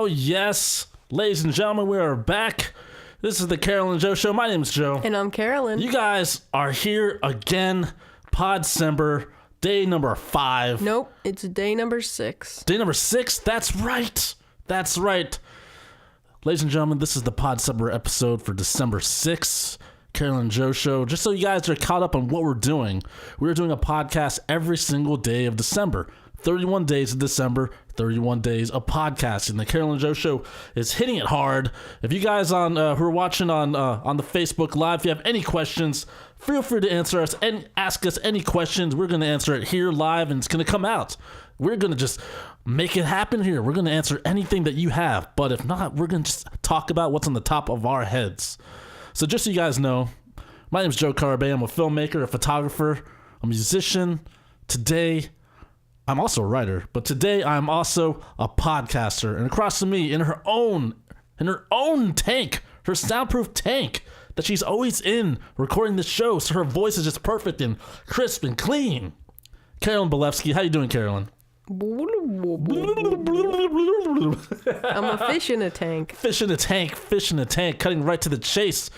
Oh, yes. Ladies and gentlemen, we are back. This is the Carolyn Joe Show. My name is Joe. And I'm Carolyn. You guys are here again. Podcember, day number 5. Nope, it's day number 6. Day number 6? That's right. That's right. Ladies and gentlemen, this is the Podcember episode for December 6th. Carolyn Joe Show. Just so you guys are caught up on what we're doing, we're doing a podcast every single day of December. 31 days of December, 31 days of podcasting. The Carolyn Joe Show is hitting it hard. If you guys who are watching on the Facebook Live, if you have any questions, feel free to answer us and ask us any questions. We're going to answer it here live, and it's going to come out. We're going to just make it happen here. We're going to answer anything that you have. But if not, we're going to just talk about what's on the top of our heads. So just so you guys know, my name is Joe Carabeo. I'm a filmmaker, a photographer, a musician. Today, I'm also a writer, but today I'm also a podcaster. And across from me, in her own tank, her soundproof tank that she's always in recording the show, so her voice is just perfect and crisp and clean. Carolyn Belefski, how you doing, Carolyn? I'm a fish in a tank. Fish in a tank, cutting right to the chase.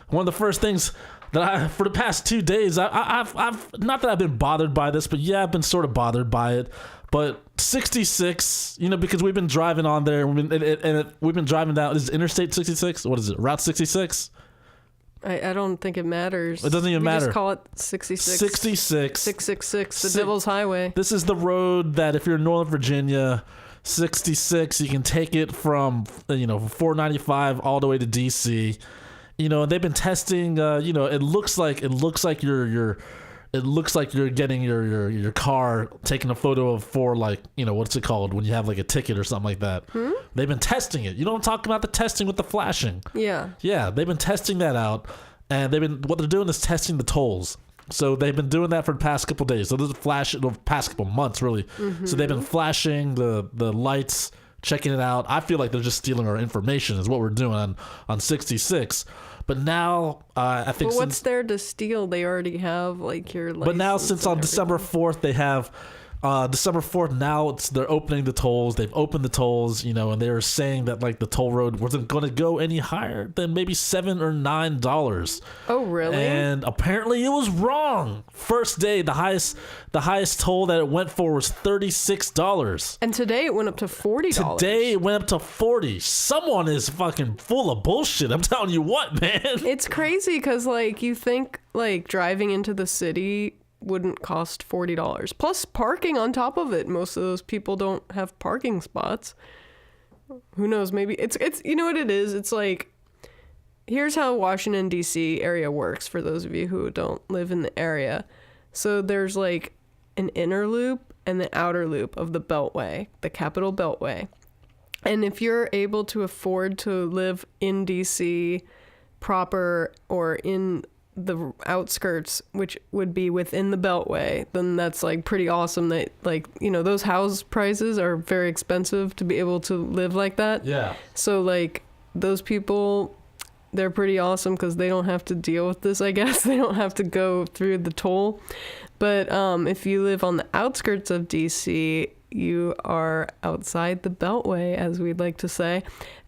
One of the first things that for the past 2 days, I've not that I've been bothered by this, but yeah, I've been sort of bothered by it. But 66, because we've been driving on there, we've been driving down. Is it Interstate 66? What is it? Route 66? I don't think it matters. It doesn't even matter. Just call it 66. 66. 666, the Devil's Highway. This is the road that if you're in Northern Virginia, 66, you can take it from 495 all the way to DC. They've been testing. It looks like you're getting your car taking a photo of what's it called when you have like a ticket or something like that. They've been testing it. You don't talk about the testing with the flashing. Yeah. They've been testing that out, and what they're doing is testing the tolls. So they've been doing that for the past couple of days. So there's a flash the past couple of months really. So they've been flashing the lights, checking it out. I feel like they're just stealing our information is what we're doing on 66. But now, I think... Well, what's there to steal? They already have, your license. But now, since on December 4th, they have... December 4th, now they're opening the tolls. They've opened the tolls, and they were saying that, the toll road wasn't going to go any higher than maybe $7 or $9. Oh, really? And apparently it was wrong. First day, the highest toll that it went for was $36. And today it went up to $40. Today it went up to $40. Someone is fucking full of bullshit. I'm telling you what, man. It's crazy because, you think, driving into the city wouldn't cost $40 plus parking on top of it. Most of those people don't have parking spots. Who knows? Maybe it's you know what it is. It's here's how Washington DC area works for those of you who don't live in the area. So there's an inner loop and the outer loop of the Beltway, the Capitol Beltway. And if you're able to afford to live in DC proper or in the outskirts, which would be within the Beltway, then that's pretty awesome that those house prices are very expensive to be able to live like that. Yeah. So those people, they're pretty awesome because they don't have to deal with this, I guess. They don't have to go through the toll. But if you live on the outskirts of DC, you are outside the Beltway, as we'd like to say,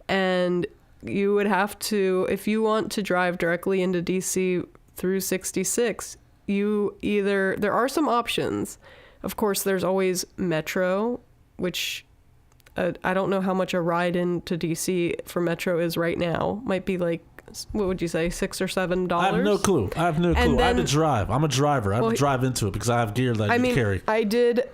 and you would have to, if you want to drive directly into DC through 66, there are some options. Of course, there's always Metro, which I don't know how much a ride into DC for Metro is right now. Might be what would you say, $6 or $7? I have no clue. I have to drive. I'm a driver. I have to drive into it because I have gear that I can carry. I did.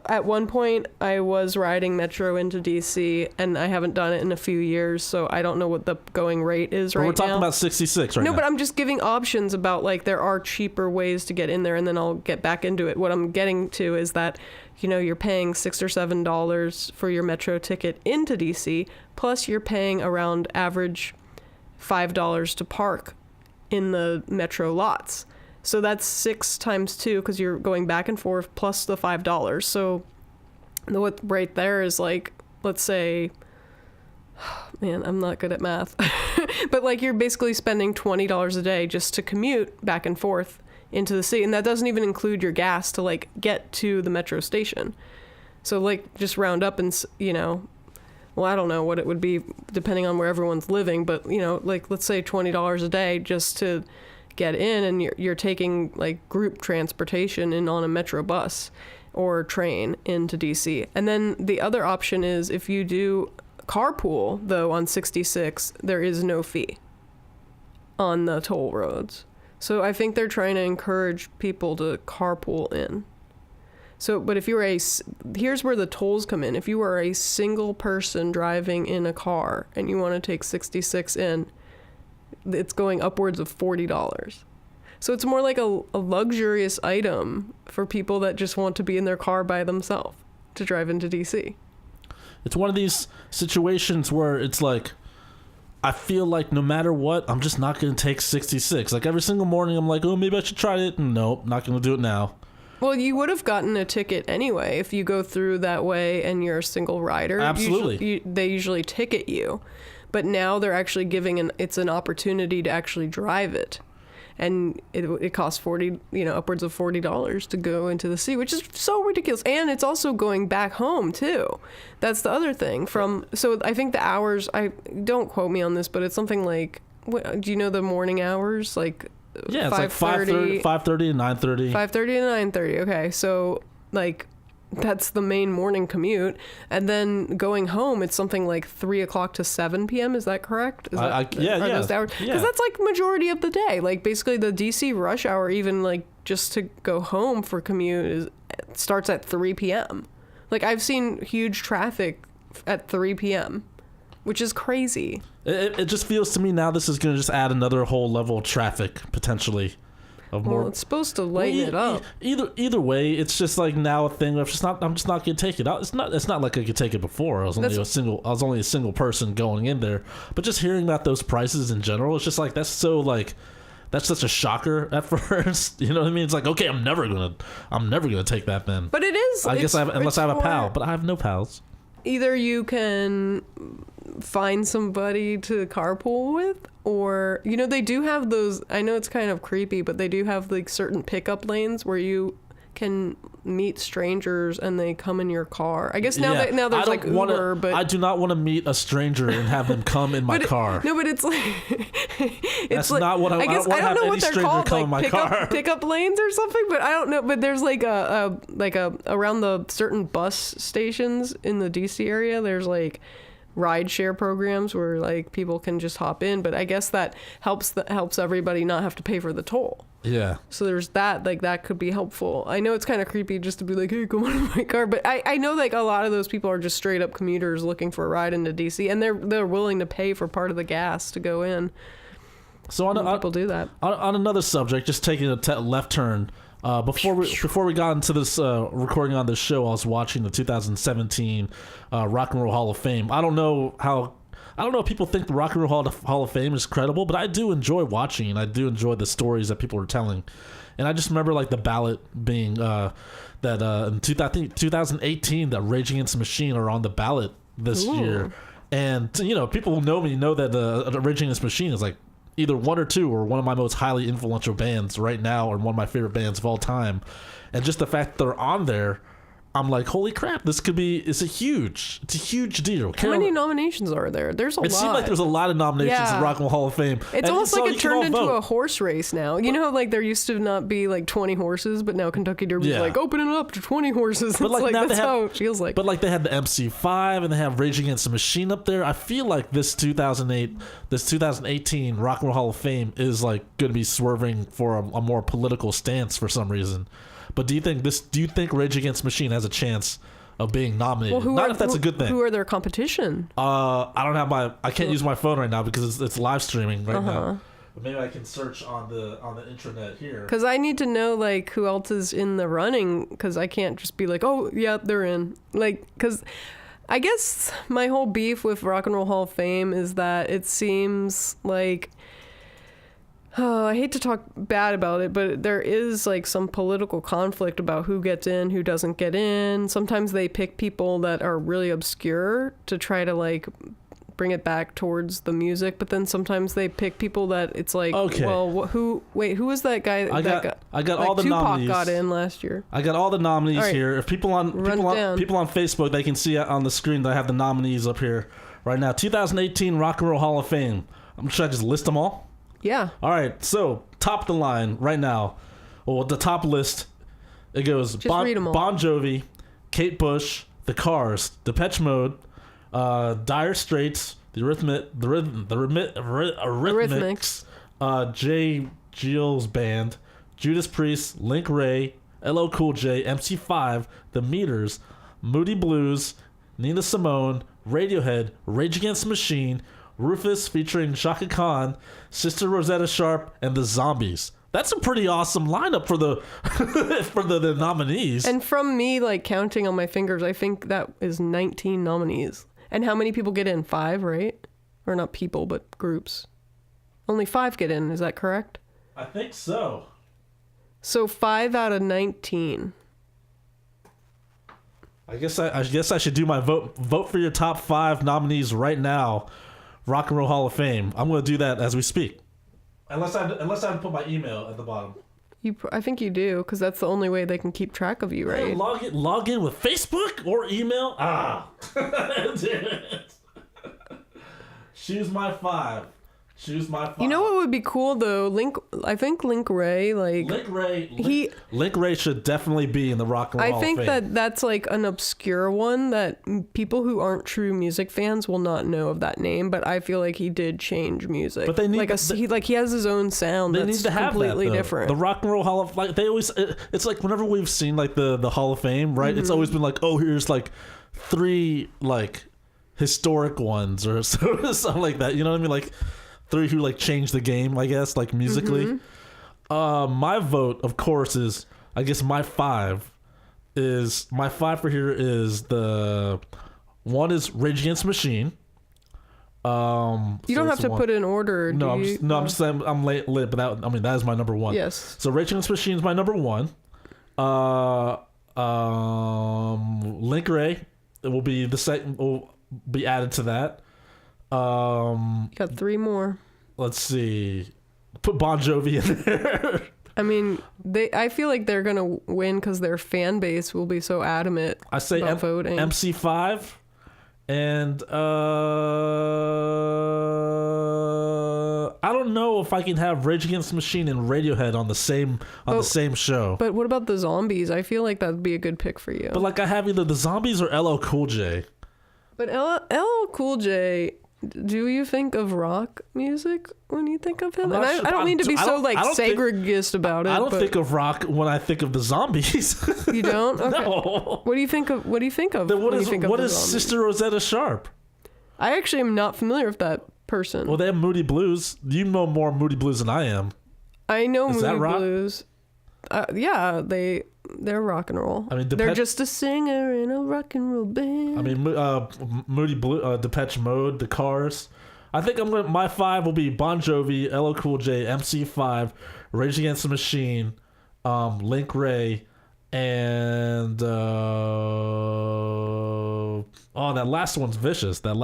At one point, I was riding Metro into DC, and I haven't done it in a few years, so I don't know what the going rate is right now. We're talking about 66 right now. No, but I'm just giving options about, there are cheaper ways to get in there, and then I'll get back into it. What I'm getting to is that, you're paying $6 or $7 for your Metro ticket into DC, plus you're paying around average $5 to park in the Metro lots. So that's 6 times 2 because you're going back and forth plus the $5. So what right there is let's say, man, I'm not good at math, but you're basically spending $20 a day just to commute back and forth into the city. And that doesn't even include your gas to get to the Metro station. So just round up and, well, I don't know what it would be depending on where everyone's living, but like let's say $20 a day just to get in, and you're taking like group transportation in on a metro bus or train into DC. And then the other option is if you do carpool, though, on 66, there is no fee on the toll roads. So I think they're trying to encourage people to carpool in. So, but if you were here's where the tolls come in. If you are a single person driving in a car and you want to take 66 in, it's going upwards of $40. So it's more like a luxurious item for people that just want to be in their car by themselves to drive into DC. It's one of these situations where it's like, I feel like no matter what, I'm just not going to take 66. Like every single morning, I'm like, oh, maybe I should try it. Nope, not going to do it now. Well, you would have gotten a ticket anyway if you go through that way and you're a single rider. Absolutely. They usually ticket you. But now they're actually giving it's an opportunity to actually drive it. And it costs upwards of $40 to go into the sea, which is so ridiculous. And it's also going back home too. That's the other thing. So I think the hours, don't quote me on this, but it's something like, do you know the morning hours? Like, yeah, it's like 5:30 and 9:30. 5:30 to 9:30. Okay, so like that's the main morning commute, and then going home, it's something like 3 o'clock to 7 p.m. Is that correct? Those hours? Because that's like majority of the day. Like basically the DC rush hour, even like just to go home for commute, starts at 3 p.m. Like I've seen huge traffic at 3 p.m., which is crazy. It just feels to me now this is going to just add another whole level of traffic potentially. Well, it's supposed to lighten it up. Either way, it's just like now a thing. I'm just not going to take it out. It's not like I could take it before. I was only a single person going in there. But just hearing about those prices in general, it's just like that's such a shocker at first. You know what I mean? It's like, okay, I'm never gonna take that then. But it is. Unless I have a pal, but I have no pals. Either you can find somebody to carpool with, or they do have those, I know it's kind of creepy, but they do have like certain pickup lanes where you can meet strangers and they come in your car. I guess now there's like Uber, but I do not want to meet a stranger and have them come in my car. No, but it's like that's like, not what I guess. I don't know what they're called, like pickup lanes or something. But I don't know. But there's like a around the certain bus stations in the DC area. There's like ride share programs where like people can just hop in, but I guess that helps everybody not have to pay for the toll. Yeah. So there's that, like that could be helpful. I know it's kind of creepy just to be like, hey, come on in my car, but I know like a lot of those people are just straight up commuters looking for a ride into DC, and they're willing to pay for part of the gas to go in. So people do that. On another subject, just taking a left turn. Before we got into this recording on this show, I was watching the 2017 Rock and Roll Hall of Fame. I don't know if people think the Rock and Roll Hall of Fame is credible, but I do enjoy watching, and I do enjoy the stories that people are telling. And I just remember like the ballot being that in 2018 that Rage Against the Machine are on the ballot this year, and people who know me know that Rage Against the Machine is like either one or two or one of my most highly influential bands right now, or one of my favorite bands of all time. And just the fact that they're on there, I'm like, holy crap, it's a huge deal. How many nominations are there? There's a lot. It seemed like there's a lot of nominations in Rock and Roll Hall of Fame. It's almost like it turned into a horse race now. You know how like there used to not be like 20 horses, but now Kentucky Derby's like opening it up to 20 horses. But it's like that's how it feels like. But like they had the MC5 and they have Rage Against the Machine up there. I feel like this 2018 Rock and Roll Hall of Fame is like going to be swerving for a more political stance for some reason. But do you think Rage Against the Machine has a chance of being nominated? Well, if that's a good thing. Who are their competition? I can't use my phone right now because it's live streaming right now. But maybe I can search on the intranet here. Because I need to know like who else is in the running, because I can't just be like, oh yeah, they're in. Like, because I guess my whole beef with Rock and Roll Hall of Fame is that it seems like, I hate to talk bad about it, but there is like some political conflict about who gets in, who doesn't get in. Sometimes they pick people that are really obscure to try to like bring it back towards the music, but then sometimes they pick people that it's like, Okay. well, who was that guy? I got like all the Tupac nominees. got in last year. I got all the nominees All right. here. If people on Facebook, they can see on the screen that I have the nominees up here right now. 2018 Rock and Roll Hall of Fame. Should I just list them all? Yeah. All right. So top of the line right now. Well, the top list. It goes read 'em all. Bon Jovi, Kate Bush, The Cars, Depeche Mode, Dire Straits, the Eurythmics, Jay Gill's Band, Judas Priest, Link Ray, LL Cool J, MC5, The Meters, Moody Blues, Nina Simone, Radiohead, Rage Against the Machine, Rufus featuring Shaka Khan, Sister Rosetta Sharp, and The Zombies. That's a pretty awesome lineup for the for the nominees. And from me, like, counting on my fingers, I think that is 19 nominees. And how many people get in? 5, right? Or not people, but groups. Only 5 get in, is that correct? I think so. So 5 out of 19. I guess I should do my vote for your top 5 nominees right now. Rock and Roll Hall of Fame. I'm going to do that as we speak. Unless I put my email at the bottom. I think you do, because that's the only way they can keep track of you, right? Log in with Facebook or email? Choose my 5. You know what would be cool though? I think Link Ray, like Link Ray should definitely be in the Rock and Roll Hall of Fame. I think that's like an obscure one that people who aren't true music fans will not know of that name. But I feel like he did change music. But they need he has his own sound. They that's need to have completely that, different. The Rock and Roll Hall of they always it's like whenever we've seen like the Hall of Fame, right? It's always been like, oh, here's like 3 like historic ones or something like that. You know what I mean? Like 3 who like changed the game, I guess, like musically. My vote, of course, is I guess my 5 for here is the one is Rage Against the Machine. You don't have to put it in order. No, I'm just saying I'm late, but that is my number 1. Yes. So Rage Against the Machine is my number 1. Link Ray, it will be the second. Will be added to that. You got 3 more. Let's see. Put Bon Jovi in there. I mean, I feel like they're gonna win because their fan base will be so adamant. I say about voting. MC5, and I don't know if I can have Rage Against the Machine and Radiohead on the same show. But what about the Zombies? I feel like that'd be a good pick for you. But like I have either the Zombies or LL Cool J. But LL Cool J, do you think of rock music when you think of him? And I don't mean to be so like segregist about it. I don't think of rock when I think of the Zombies. You don't? Okay. No. What do you think of? What is Sister Rosetta Sharp? I actually am not familiar with that person. Well, they have Moody Blues. You know more Moody Blues than I am. I know Moody Blues. Yeah, they're rock and roll. I mean, they're just a singer in a rock and roll band. I mean, Moody Blue, Depeche Mode, The Cars. I think my 5 will be Bon Jovi, LL Cool J, MC5, Rage Against the Machine, Link Ray, and that last one's vicious. You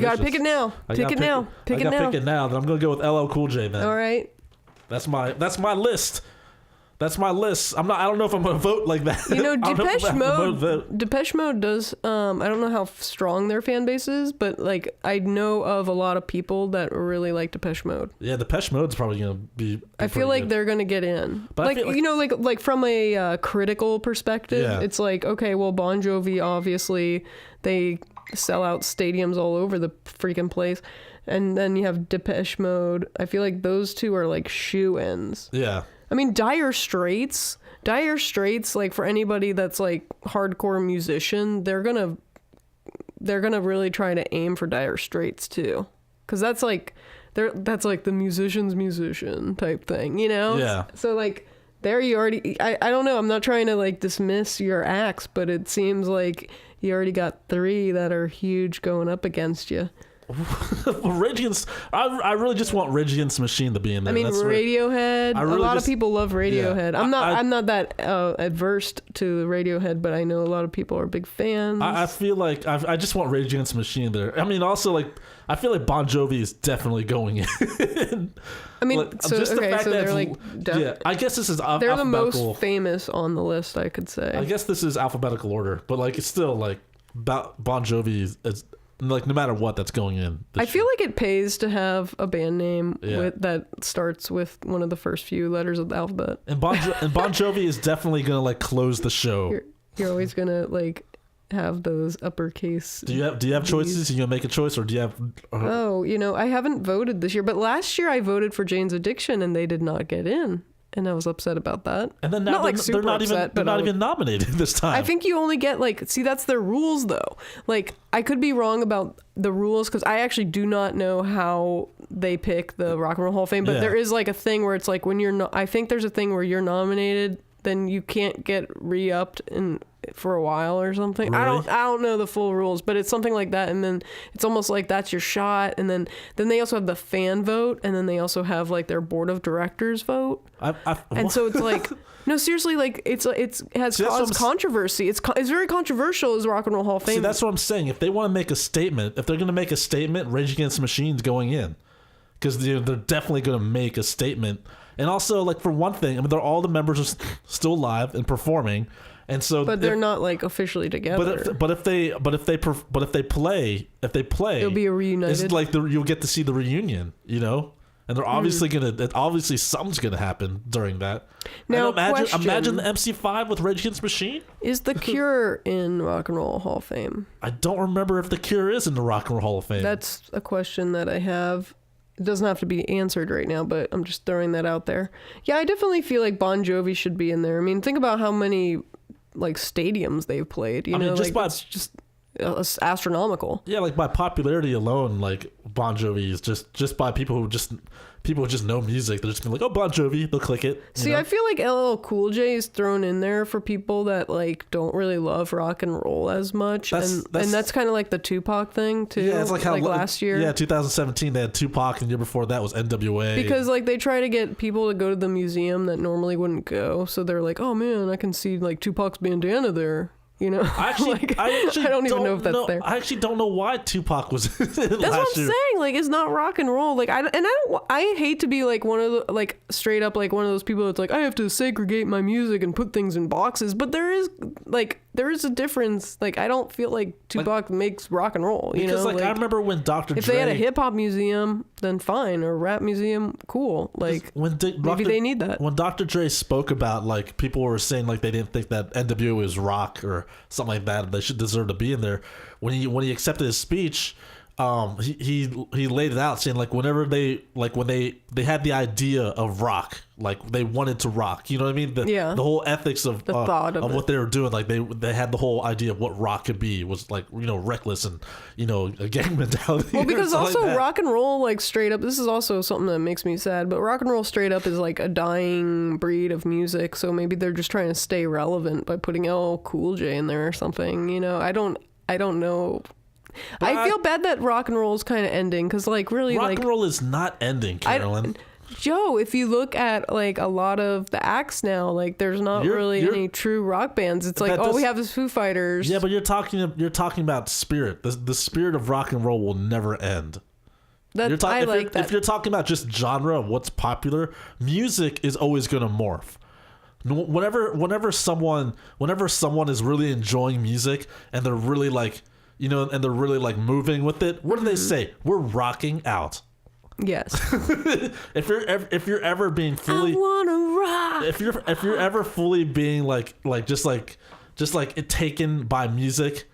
gotta pick it now. Pick it now. Pick it now. Then I'm gonna go with LL Cool J then. All right. That's my list. That's my list. I don't know if I'm gonna vote like that. You know, Depeche Mode does. I don't know how strong their fan base is, but like I know of a lot of people that really like Depeche Mode. Yeah, Depeche Mode's probably gonna be. I feel like they're gonna get in. But like from a critical perspective, it's like, okay, well, Bon Jovi obviously they sell out stadiums all over the freaking place. And then you have Depeche Mode. I feel like those 2 are like shoe-ins. Yeah. I mean, Dire Straits, like for anybody that's like hardcore musician, they're gonna really try to aim for Dire Straits too, because that's like the musician's musician type thing, you know? Yeah. So like there you already, I don't know, I'm not trying to like dismiss your acts, but it seems like you already got 3 that are huge going up against you. Rage Against. I really just want Rage Against the Machine to be in there. I mean, Radiohead. really a lot of people love Radiohead. I'm not that adverse to Radiohead, but I know a lot of people are big fans. I feel like I just want Rage Against the Machine there. I mean, also like I feel like Bon Jovi is definitely going in. I mean, like, so just the fact that they're like, yeah. I guess this is they're the most famous on the list, I could say. I guess this is alphabetical order, but like it's still like Bon Jovi is like no matter what that's going in. I feel like it pays to have a band name that starts with one of the first few letters of the alphabet. And Bon Jovi is definitely gonna like close the show. You're always gonna like have those uppercase. Do you have choices? Are you gonna make a choice, or do you have? Oh, I haven't voted this year, but last year I voted for Jane's Addiction, and they did not get in. And I was upset about that. And then now they're not even nominated this time. I think you only get that's their rules though. Like I could be wrong about the rules because I actually do not know how they pick the Rock and Roll Hall of Fame. But there is like a thing where it's like when you're I think there's a thing where you're nominated, then you can't get re-upped for a while or something. Really? I don't know the full rules, but it's something like that. And then it's almost like that's your shot. And then they also have the fan vote, and then they also have like their board of directors vote. And so it's like no, seriously, like it has caused controversy. It's very controversial as Rock and Roll Hall of Fame. See, that's what I'm saying. If they want to make a statement, if they're going to make a statement, Rage Against the Machine's going in because they're definitely going to make a statement. And also, like for one thing, I mean, all the members are still alive and performing. And so, but they're not like officially together. But if they play, it'll be a reunited. It's like you'll get to see the reunion, and they're obviously obviously something's gonna happen during that. Now, imagine the MC5 with Rage Against the Machine. Is the Cure in Rock and Roll Hall of Fame? I don't remember if the Cure is in the Rock and Roll Hall of Fame. That's a question that I have. It doesn't have to be answered right now, but I'm just throwing that out there. Yeah, I definitely feel like Bon Jovi should be in there. I mean, think about how many like stadiums they've played. It's just astronomical. Yeah, like by popularity alone, like Bon Jovi is just by people who just know music. They're just gonna be like, oh, Bon Jovi, they'll click it. See, I feel like LL Cool J is thrown in there for people that like don't really love rock and roll as much, and that's kind of like the Tupac thing too. Yeah, it's like how last year. Yeah, 2017 they had Tupac, and the year before that was NWA. Because like they try to get people to go to the museum that normally wouldn't go, so they're like, oh man, I can see like Tupac's bandana there. I actually I don't even know if that's there. I actually don't know why Tupac was in That's what I'm saying. Like, it's not rock and roll. Like, I hate to be like one of the like straight up like one of those people that's like I have to segregate my music and put things in boxes. But there is a difference. Like, I don't feel like Tupac makes rock and roll. Because I remember when Dr. Dre. If they had a hip hop museum, then fine, or a rap museum, cool. Like maybe they need that. When Dr. Dre spoke about like people were saying like they didn't think that NWA was rock or something like that, they should deserve to be in there. When he accepted his speech, he laid it out saying like whenever when they had the idea of rock, like they wanted to rock, you know what I mean? The whole ethics of the thought of what they were doing, like they had the whole idea of what rock could be was like reckless and a gang mentality. Well, because also like rock and roll like straight up, this is also something that makes me sad, but rock and roll straight up is like a dying breed of music, so maybe they're just trying to stay relevant by putting LL Cool J in there or something. I don't know. But I feel bad that rock and roll is kind of ending because, like, really, rock and roll is not ending, Carolyn. Joe, if you look at like a lot of the acts now, like, there's not really any true rock bands. It's like, we have this Foo Fighters. Yeah, but you're talking about spirit. The spirit of rock and roll will never end. If you're talking about just genre, what's popular, music is always going to morph. Whenever someone is really enjoying music and they're really like. And they're really like moving with it. What do they say? We're rocking out. Yes. if you're ever being fully, I wanna rock. If you're ever fully being like just taken by music,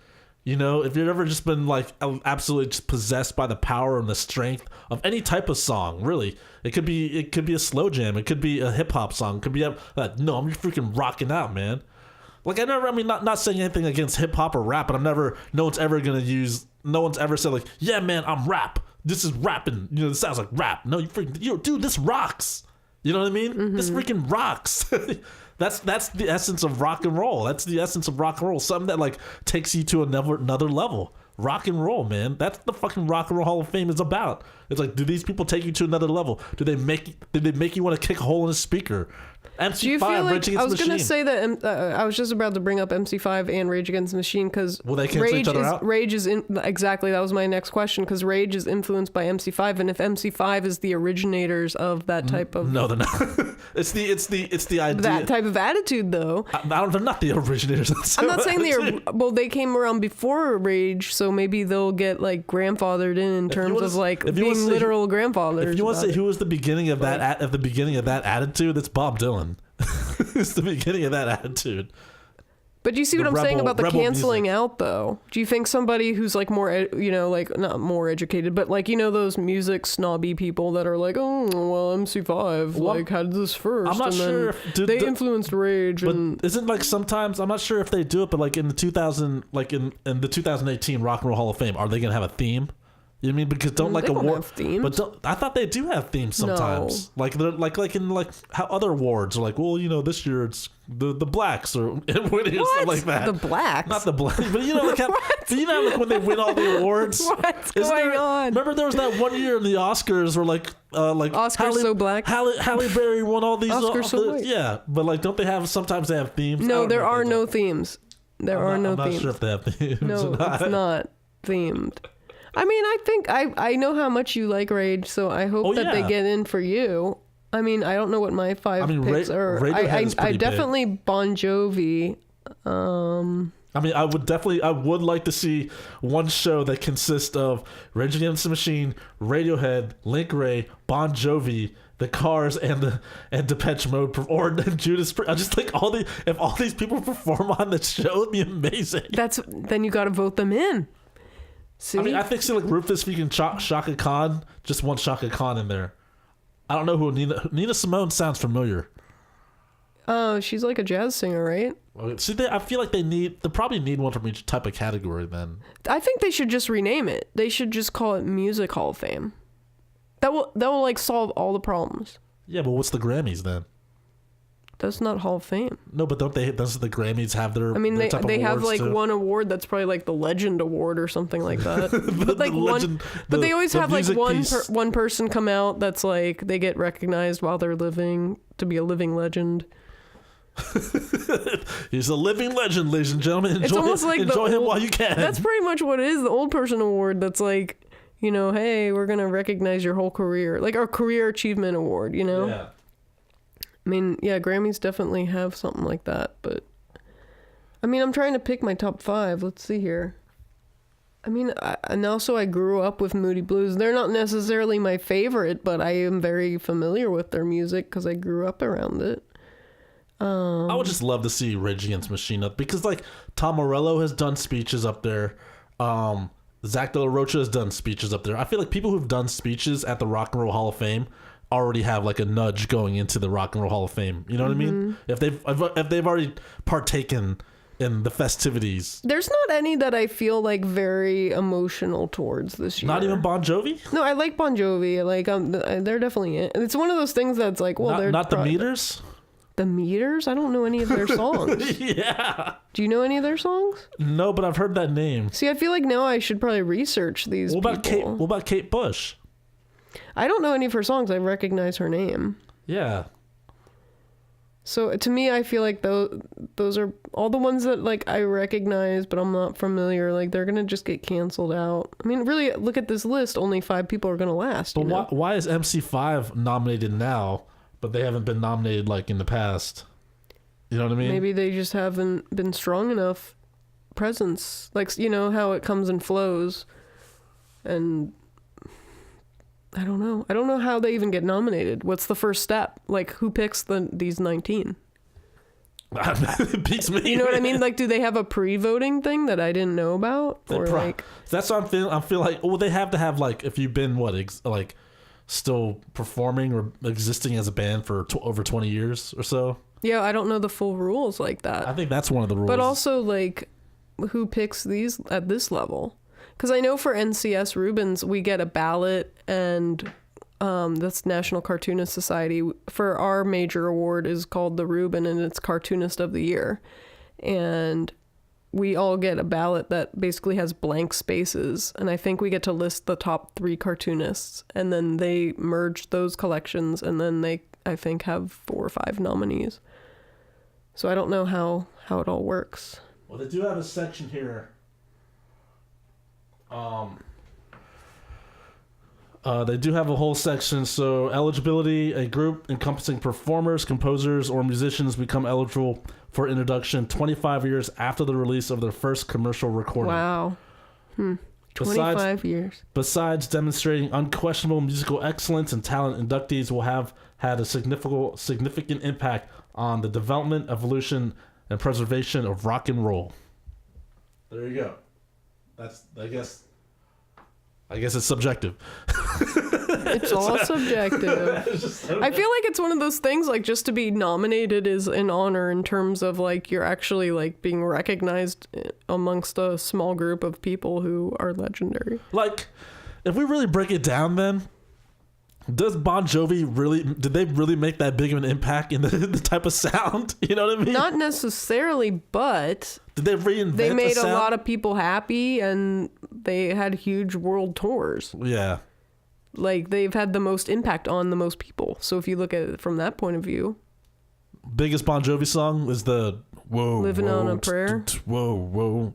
if you've ever just been like absolutely just possessed by the power and the strength of any type of song, really, it could be a slow jam, it could be a hip hop song, it could be no, I'm just freaking rocking out, man. Like not saying anything against hip hop or rap, but no one's ever said like, yeah, man, I'm rap. This is rapping. This sounds like rap. No, dude, this rocks. You know what I mean? Mm-hmm. This freaking rocks. That's the essence of rock and roll. That's the essence of rock and roll. Something that like takes you to another level. rock and roll, man. That's the fucking Rock and Roll Hall of Fame is about. It's like, do these people take you to another level? Did they make you want to kick a hole in a speaker? MC5, Do you feel like, Rage Against I was the Machine. gonna say that I was just about to bring up MC5 and Rage Against the Machine because Will they cancel each other out? Rage is exactly, that was my next question, because Rage is influenced by MC5, and if MC5 is the originators of that type of No, they're not. it's the idea. that type of attitude, though. They're not the originators. I'm not saying they came around before Rage, so maybe they'll get like grandfathered in terms of like being literal grandfathers. If you want to say who was the beginning of that at the beginning of that attitude, it's Bob Dylan. It's the beginning of that attitude. But do you see what I'm saying about the canceling out, though? Do you think somebody who's like more, like not more educated, but like, those music snobby people that are like, oh, well, MC5 like had this first, I'm not sure if they influenced Rage, but and isn't like sometimes I'm not sure if they do it, but like in the 2018 Rock and Roll Hall of Fame, are they gonna have a theme? You know what I mean? Because don't have themes. But I thought they do have themes sometimes. No. Like they're like in like how other awards are like, well, this year it's the blacks or stuff like that. The blacks, not the blacks, but like how, like when they win all the awards. What's going on? Remember there was that one year in the Oscars where like Oscars so black. Halle Berry won all these. Oscars so white. Yeah, but like don't they have sometimes they have themes? No, there are no themes. There are no themes. I'm not sure if they have themes. No, it's not themed. I mean, I think I know how much you like Rage, so I hope that they get in for you. I mean, I don't know what my five picks are. I definitely big. Bon Jovi. I mean, I would like to see one show that consists of Rage Against the Machine, Radiohead, Link Ray, Bon Jovi, the Cars, and Depeche Mode, or Judas Priest. I just think if all these people perform on the show, it'd be amazing. Then you got to vote them in. See? I mean, I think like Rufus and Shaka Khan, just one Shaka Khan in there. I don't know who Nina Simone sounds familiar. Oh, she's like a jazz singer, right? See, I feel like they probably need one from each type of category. Then I think they should just rename it. They should just call it Music Hall of Fame. That will like solve all the problems. Yeah, but what's the Grammys then? That's not Hall of Fame. No, but doesn't the Grammys have their? I mean, they have like too? one award that's probably like the Legend Award or something like that. But like but they always have like one person come out that's like they get recognized while they're living to be a living legend. He's a living legend, ladies and gentlemen. Enjoy him while you can. That's pretty much what it is. The old person award. That's like, hey, we're gonna recognize your whole career, like our career achievement award. Yeah. I mean, yeah, Grammys definitely have something like that, but I mean, I'm trying to pick my top 5. Let's see here. I mean, and also I grew up with Moody Blues. They're not necessarily my favorite, but I am very familiar with their music because I grew up around it. I would just love to see Rage Against the Machine up because like Tom Morello has done speeches up there. Zach De La Rocha has done speeches up there. I feel like people who've done speeches at the Rock and Roll Hall of Fame already have like a nudge going into the Rock and Roll Hall of Fame. You know what I mean? If they've already partaken in the festivities. There's not any that I feel like very emotional towards this year. Not even Bon Jovi? No, I like Bon Jovi. Like they're definitely in. It's one of those things that's like, well, they're not the Meters. The Meters? I don't know any of their songs. Yeah. Do you know any of their songs? No, but I've heard that name. See, I feel like now I should probably research these people. What about Kate Bush? I don't know any of her songs. I recognize her name. Yeah. So to me, I feel like those are all the ones that like I recognize, but I'm not familiar. Like they're gonna just get canceled out. I mean, really, look at this list. Only 5 people are gonna last. But why is MC5 nominated now, but they haven't been nominated like in the past? You know what I mean? Maybe they just haven't been strong enough presence. Like how it comes and flows, and. I don't know. I don't know how they even get nominated. What's the first step? Like, who picks these 19? It beats me. You know what I mean? Like, do they have a pre-voting thing that I didn't know about? Or that's what I'm feeling. I feel like, they have to have like, if you've been still performing or existing as a band for over 20 years or so. Yeah, I don't know the full rules like that. I think that's one of the rules. But also, like, who picks these at this level? Because I know for NCS Rubens, we get a ballot, and that's National Cartoonist Society. For our major award is called the Reuben, and it's Cartoonist of the Year. And we all get a ballot that basically has blank spaces, and I think we get to list the top 3 cartoonists, and then they merge those collections, and then they, I think, have 4 or 5 nominees. So I don't know how it all works. Well, they do have a section here. They do have a whole section. So eligibility: a group encompassing performers, composers, or musicians become eligible for introduction 25 years after the release of their first commercial recording. Wow. 25 years. Besides demonstrating unquestionable musical excellence and talent, inductees will have had a significant impact on the development, evolution, and preservation of rock and roll. There you go. That's, I guess it's subjective. It's all subjective. I feel like it's one of those things, like, just to be nominated is an honor in terms of, like, you're actually, like, being recognized amongst a small group of people who are legendary. Like, if we really break it down, then does Bon Jovi did they really make that big of an impact in the type of sound? You know what I mean? Not necessarily, but did they reinvent they made the sound? a lot of people happy, and they had huge world tours. Yeah. Like, they've had the most impact on the most people. So if you look at it from that point of view. Biggest Bon Jovi song is the Whoa, Living whoa, on a Prayer. Whoa, whoa.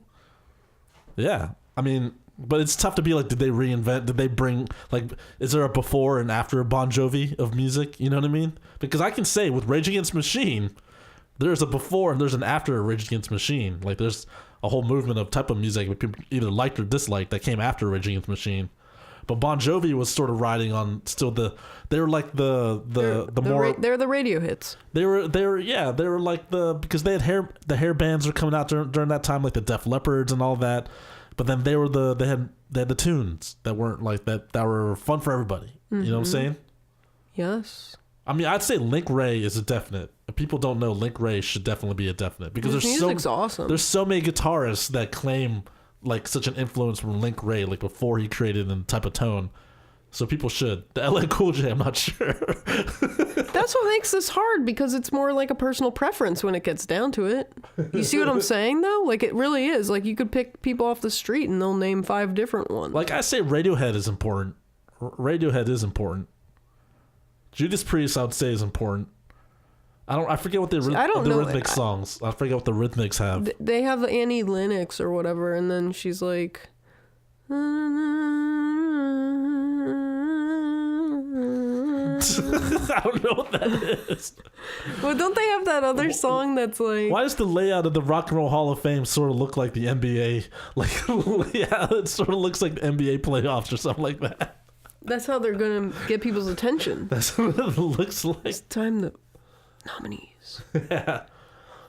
Yeah. I mean, but it's tough to be like, did they reinvent? Did they bring, like, is there a before and after Bon Jovi of music? You know what I mean? Because I can say with Rage Against the Machine, there's a before and there's an after Rage Against the Machine. Like, there's a whole movement of type of music that people either liked or disliked that came after Rage Against the Machine. But Bon Jovi was sort of riding on still they were like they're the radio hits. They were like because they had the hair bands were coming out during that time, like the Def Leppards and all that. But then they had the tunes that weren't like that were fun for everybody. Mm-hmm. You know what I'm saying? Yes. I mean, I'd say Link Ray is a definite. If people don't know, Link Ray should definitely be a definite because awesome. There's so many guitarists that claim like such an influence from Link Ray, like before he created the type of tone. So people should. The LA Cool J, I'm not sure. That's what makes this hard, because it's more like a personal preference when it gets down to it. You see what I'm saying, though? Like, it really is. Like, you could pick people off the street and they'll name 5 different ones. Like I say, Radiohead is important. Radiohead is important. Judas Priest, I would say, is important. I forget what the Rhythmic songs. I forget what the Rhythmics have. They have Annie Lennox or whatever, and then she's like, I don't know what that is. Well, don't they have that other song that's like... Why does the layout of the Rock and Roll Hall of Fame sort of look like the NBA? Like, yeah, it sort of looks like the NBA playoffs or something like that. That's how they're going to get people's attention. That's what it looks like. It's time to... Nominees. Yeah.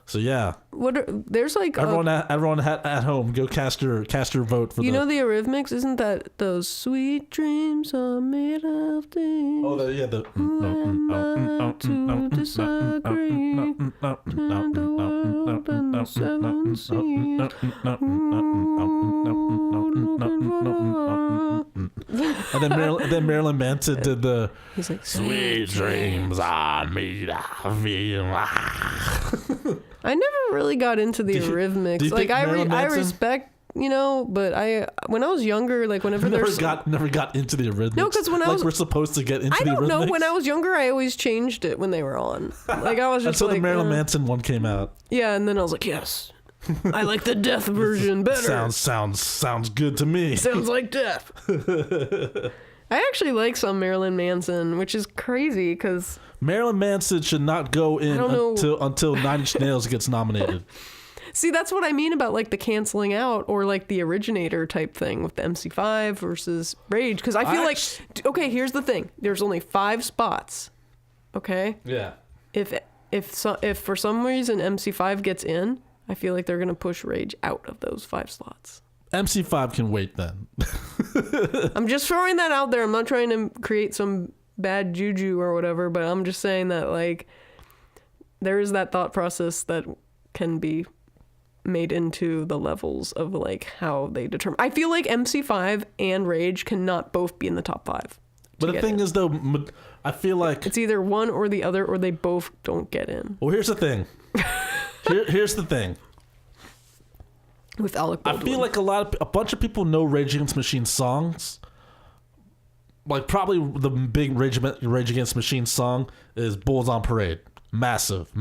So yeah. There's like everyone at home, go cast your vote for. You know the Eurythmics? Isn't that those sweet dreams are made of things? Oh, yeah. The. To disagree. Turn the world and the 7 seas. And then Marilyn Manson did the. He's like, sweet dreams are made of you. I never really got into the Eurythmics. Like, I respect, but when I was younger, like whenever never got into the Eurythmics. No, because when I was we're supposed to get into the Eurythmics. I don't know. When I was younger, I always changed it when they were on. Like, I was just until the Marilyn Manson one came out. Yeah, and then I was like, yes, I like the death version better. Sounds good to me. Sounds like death. I actually like some Marilyn Manson, which is crazy because Marilyn Manson should not go in until Nine Inch Nails gets nominated. See, that's what I mean about like the canceling out or like the originator type thing with the MC5 versus Rage. Because I feel okay, here's the thing. There's only 5 spots. Okay? Yeah. If for some reason MC5 gets in, I feel like they're going to push Rage out of those 5 slots. MC5 can wait then. I'm just throwing that out there. I'm not trying to create some bad juju or whatever, but I'm just saying that like there is that thought process that can be made into the levels of like how they determine. I feel like MC5 and Rage cannot both be in the top 5. But the thing is though, I feel like it's either one or the other, or they both don't get in. Well, here's the thing. Here's the thing. with Alec I Baldwin. feel like a bunch of people know Rage Against the Machine songs. Like probably the big Rage Against the Machine song is Bulls on Parade. Massive.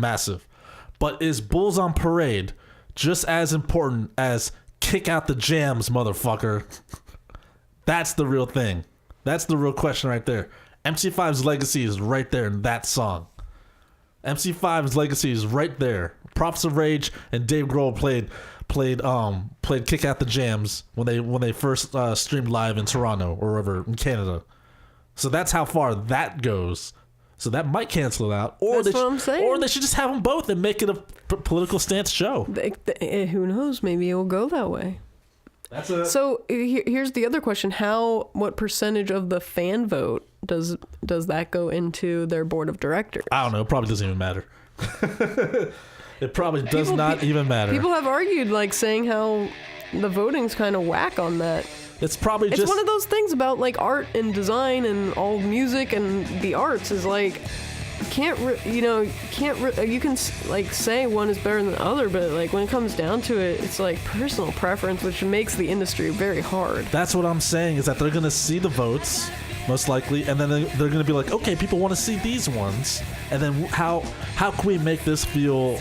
But is Bulls on Parade just as important as Kick Out the Jams, motherfucker? That's the real thing. That's the real question right there. MC5's legacy is right there in that song. MC5's legacy is right there. Prophets of Rage and Dave Grohl played Kick Out the Jams when they first streamed live in Toronto or wherever in Canada. So that's how far that goes. So that might cancel it out, or That's what I'm saying. Or they should just have them both and make it a political stance show. Who knows? Maybe it'll go that way. So here's the other question: what percentage of the fan vote does that go into their board of directors? I don't know. It probably doesn't even matter. It probably does not even matter. People have argued, like, saying how the voting's kind of whack on that. It's probably It's one of those things about, like, art and design and all music and the arts is like, you can like say one is better than the other, but like when it comes down to it, it's like personal preference, which makes the industry very hard. That's what I'm saying, is that they're gonna see the votes most likely, and then they're gonna be like, okay, people want to see these ones, and then how can we make this feel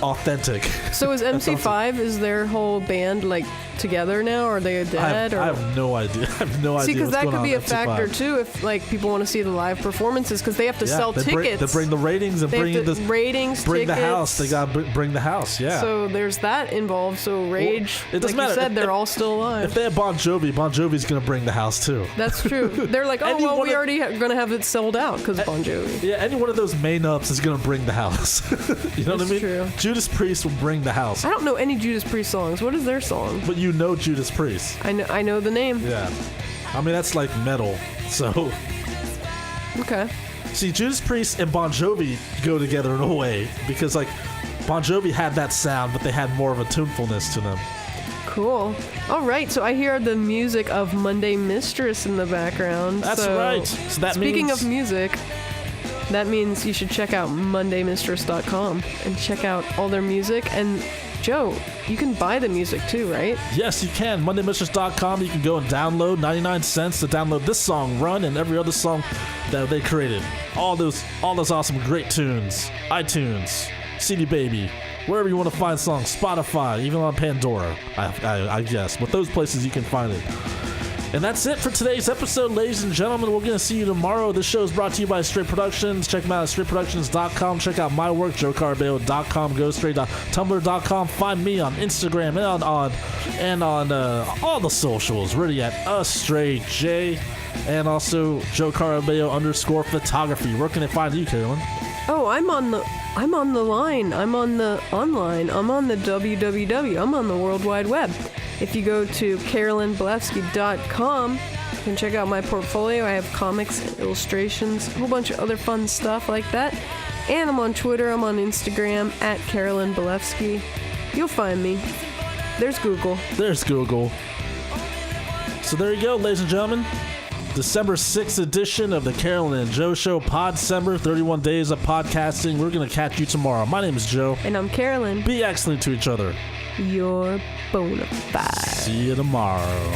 authentic? So is MC5, is their whole band like together now? Or are they dead? I have no idea. See, because that could be a factor too if like people want to see the live performances, because they have to sell tickets. They bring the ratings and bring the house. They got to bring the house. Yeah. So there's that involved. So Rage, it doesn't like matter. you said, they're all still alive. If they have Bon Jovi's gonna bring the house too. That's true. They're like, oh well, we already gonna have it sold out because Bon Jovi. Yeah, any one of those main ups is gonna bring the house. You know what I mean? True. Judas Priest will bring the house. I don't know any Judas Priest songs. What is their song? But you know Judas Priest. I know the name. Yeah. I mean, that's like metal, so. Okay. See, Judas Priest and Bon Jovi go together in a way, because like Bon Jovi had that sound, but they had more of a tunefulness to them. Cool. All right, so I hear the music of Monday Mistress in the background. That's right. So that speaking means... of music, that means you should check out mondaymistress.com and check out all their music. And Joe, you can buy the music too, right? Yes, you can. mondaymistress.com. You can go and download 99 cents to download this song, Run, and every other song that they created. All those awesome, great tunes. iTunes, CD Baby, wherever you want to find songs. Spotify, even on Pandora, I guess. But those places you can find it. And that's it for today's episode, ladies and gentlemen. We're going to see you tomorrow. This show is brought to you by Astray Productions. Check them out at AstrayProductions.com. Check out my work, JoeCarabeo.com. Go Astray.tumblr.com. Find me on Instagram and on all the socials. Really at AstrayJ. And also Joe Carabeo _photography. Where can they find you, Carolyn? Oh, I'm on the line. I'm on the online. I'm on the www. I'm on the World Wide Web. If you go to carolynbelefski.com, you can check out my portfolio. I have comics, illustrations, a whole bunch of other fun stuff like that. And I'm on Twitter. I'm on Instagram at Carolyn Belefski. You'll find me. There's Google. So there you go, ladies and gentlemen. December 6th edition of the Carolyn and Joe Show, Podcember, 31 days of podcasting. We're going to catch you tomorrow. My name is Joe. And I'm Carolyn. Be excellent to each other. You're bona fide. See you tomorrow.